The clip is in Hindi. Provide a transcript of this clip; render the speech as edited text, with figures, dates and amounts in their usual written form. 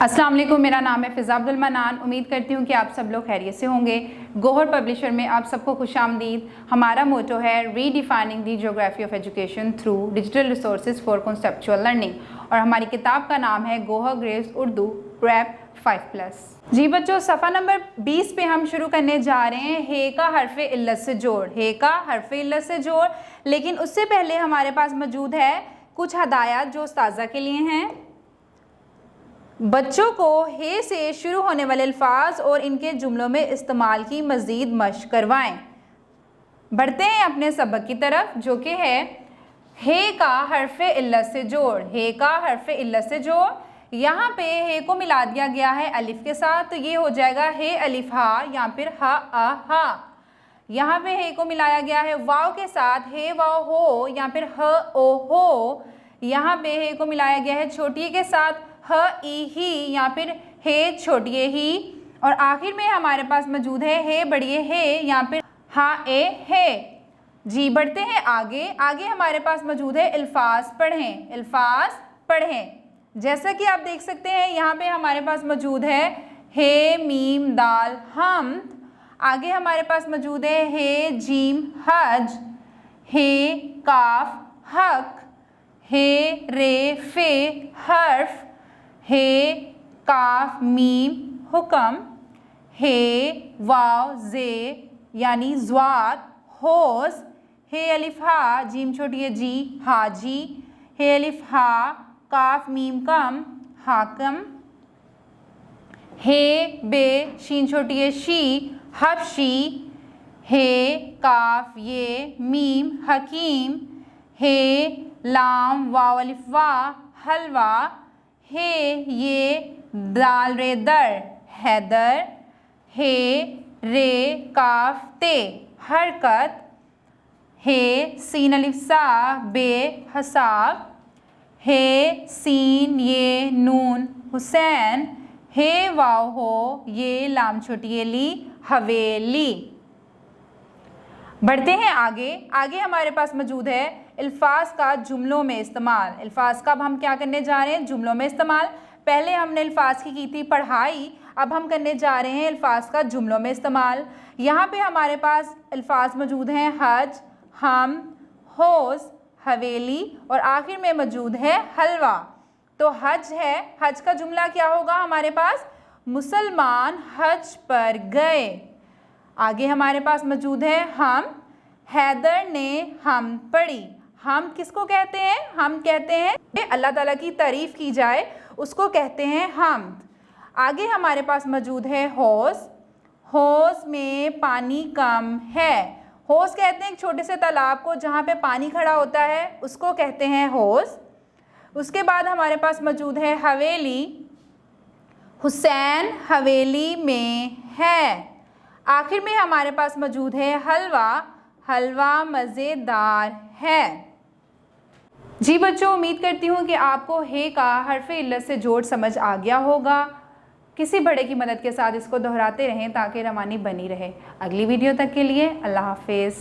अस्सलाम वालेकुम, मेरा नाम है फ़िज़ा अब्दुल मनान। उम्मीद करती हूँ कि आप सब लोग खैरियत से होंगे। गोहर पब्लिशर में आप सबको खुशामदीद। हमारा मोटो है redefining the geography of education through digital resources for conceptual learning, और हमारी किताब का नाम है गोहर ग्रेव्स उर्दू प्रेप 5+। जी बच्चों, सफ़ा नंबर 20 पे हम शुरू करने जा रहे हैं हे का हर्फ इल्लत से जोड़। हे का हर्फ इल्लत से जोड़, लेकिन उससे पहले हमारे पास मौजूद है कुछ हदायत जो उस्ताज़ा के लिए हैं। बच्चों को हे से शुरू होने वाले अल्फाज और इनके जुमलों में इस्तेमाल की मज़ीद मशक़ करवाएं। बढ़ते हैं अपने सबक की तरफ, जो कि है हे का हर्फ इल्लत से जोड़। हे का हर्फ इल्लत से जोड़, यहाँ पे हे को मिला दिया गया है अलिफ के साथ, तो ये हो जाएगा हे अलिफ हा या फिर हा आ हा। यहाँ पे हे को मिलाया गया है वाव के साथ, हे वाव हो या फिर ह ओ हो। यहाँ पे हे को मिलाया गया है छोटी के साथ, ह ई ही या फिर हे छोटिए ही। और आखिर में हमारे पास मौजूद है हे बड़िए हे या फिर हा ए हे। जी बढ़ते हैं आगे। आगे हमारे पास मौजूद है अल्फाज पढ़ें। अल्फाज पढ़ें, जैसा कि आप देख सकते हैं यहाँ पे हमारे पास मौजूद है हे मीम दाल हमद। आगे हमारे पास मौजूद है हे जीम हज, हे काफ हक, हे रे फे हर्फ, हे काफ मीम हुक्म, हे वाव जे यानी ज़्वाद होस, हे अलिफ हा जीम छोटी जी हाजी, हे अलिफ हा काफ मीम कम हाकम, हे बे शीन छोटी शी हबशी, हे काफ ये मीम हकीम, हे लाम वाव अलिफ वा हलवा, हे ये दाल रे दर हैदर, हे रे काफ ते हरकत, हे सीन अलिफ सा बे हसाब, हे सीन ये नून हुसैन, हे वाव हो ये लाम छोटी ली हवेली। बढ़ते हैं आगे। आगे हमारे पास मौजूद है अल्फाज का जुमलों में इस्तेमाल। अल्फाज का अब हम क्या करने जा रहे हैं, जुमलों में इस्तेमाल। पहले हमने अल्फाज की थी पढ़ाई, अब हम करने जा रहे हैं अल्फाज का जुमलों में इस्तेमाल। यहाँ पे हमारे पास अल्फाज मौजूद हैं हज, हम, होस, हवेली और आखिर में मौजूद है हलवा। तो हज है, हज का जुमला क्या होगा हमारे पास, मुसलमान हज पर गए। आगे हमारे पास मौजूद है हम, हैदर ने हम पढ़ी। हम किसको कहते हैं, हम कहते हैं अल्लाह ताला की तारीफ़ की जाए उसको कहते हैं हम्द। आगे हमारे पास मौजूद है होस, होस में पानी कम है। होस कहते हैं एक छोटे से तालाब को जहाँ पे पानी खड़ा होता है उसको कहते हैं होस। उसके बाद हमारे पास मौजूद है हवेली, हुसैन हवेली में है। आखिर में हमारे पास मौजूद है हलवा, हलवा मज़ेदार है। जी बच्चों, उम्मीद करती हूँ कि आपको हे का हर्फ इल्लत से जोड़ समझ आ गया होगा। किसी बड़े की मदद के साथ इसको दोहराते रहें ताकि रवानी बनी रहे। अगली वीडियो तक के लिए अल्लाह हाफिज़।